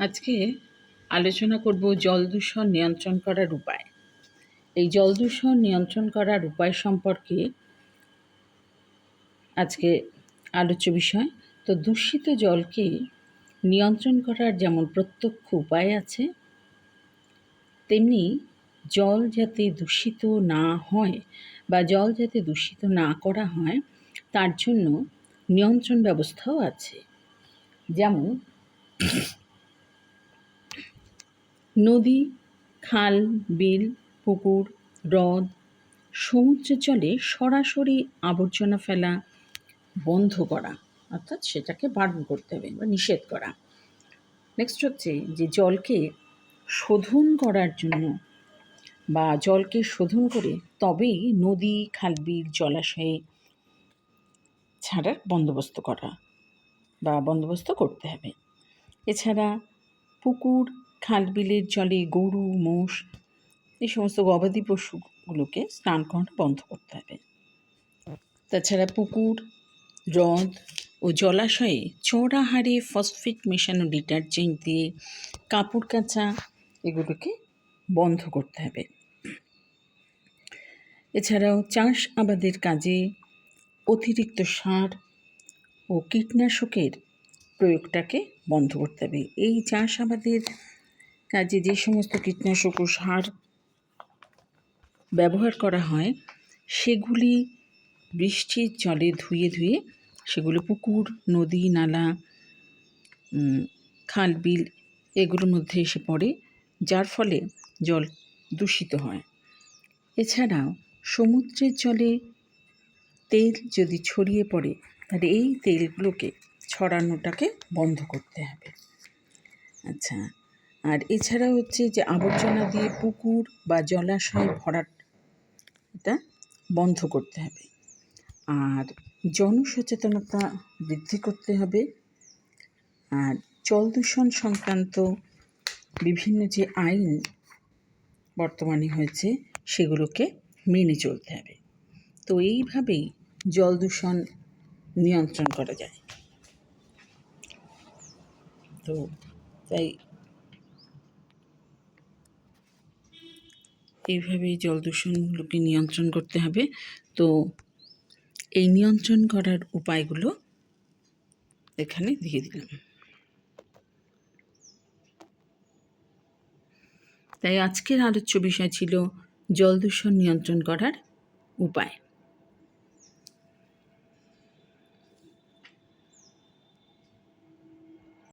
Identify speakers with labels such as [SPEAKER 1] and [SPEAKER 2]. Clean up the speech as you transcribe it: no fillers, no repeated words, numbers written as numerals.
[SPEAKER 1] আজকে আলোচনা করব জল দূষণ নিয়ন্ত্রণ করার উপায়। এই জল দূষণ নিয়ন্ত্রণ করার উপায় সম্পর্কে আজকে আলোচ্য বিষয়। তো দূষিত জলকে নিয়ন্ত্রণ করার যেমন প্রত্যক্ষ উপায় আছে, তেমনি জল যাতে দূষিত না হয় বা জল যাতে দূষিত না করা হয় তার জন্য নিয়ন্ত্রণ ব্যবস্থাও আছে। যেমন নদী, খাল, বিল, পুকুর, হ্রদ, সমুদ্রের জলে সরাসরি আবর্জনা ফেলা বন্ধ করা, অর্থাৎ সেটাকে বারণ করতে হবে বা নিষেধ করা। নেক্সট হচ্ছে যে জলকে শোধন করার জন্য বা জলকে শোধন করে তবেই নদী, খাল, বিল, জলাশয়ে ছাড়ার বন্দোবস্ত করা বা বন্দোবস্ত করতে হবে। এছাড়া পুকুর, খাল, বিলের জলে গরু, মোষ এই সমস্ত গবাদি পশুগুলোকে স্নান করানো বন্ধ করতে হবে। তাছাড়া পুকুর, হ্রদ ও জলাশয়ে চড়া হারে ফসফেট মেশানো ডিটারজেন্ট দিয়ে কাপড় কাচা এগুলোকে বন্ধ করতে হবে। এছাড়াও চাষ আবাদের কাজে অতিরিক্ত সার ও কীটনাশকের প্রয়োগটাকে বন্ধ করতে হবে। এই চাষ আবাদের কাজে যে সমস্ত কীটনাশক ও সার ব্যবহার করা হয় সেগুলি বৃষ্টির জলে ধুয়ে সেগুলো পুকুর, নদী, নালা, খাল, বিল এগুলোর মধ্যে এসে পড়ে, যার ফলে জল দূষিত হয়। এছাড়াও সমুদ্রের জলে তেল যদি ছড়িয়ে পড়ে তাহলে এই তেলগুলোকে ছড়ানোটাকে বন্ধ করতে হবে। আচ্ছা, আর এছাড়া হচ্ছে যে আবর্জনা দিয়ে পুকুর বা জলাশয় ভরাটা বন্ধ করতে হবে। আর জনসচেতনতা বৃদ্ধি করতে হবে। আর জল দূষণ সংক্রান্ত বিভিন্ন যে আইন বর্তমানে হয়েছে সেগুলোকে মেনে চলতে হবে। তো এইভাবেই জল দূষণ নিয়ন্ত্রণ করা যায়। তো তাই এইভাবেই জল দূষণগুলোকে নিয়ন্ত্রণ করতে হবে। তো এই নিয়ন্ত্রণ করার উপায়গুলো এখানে দিয়ে দিলাম। তাই আজকের আলোচ্য বিষয় ছিল জল দূষণ নিয়ন্ত্রণ করার উপায়।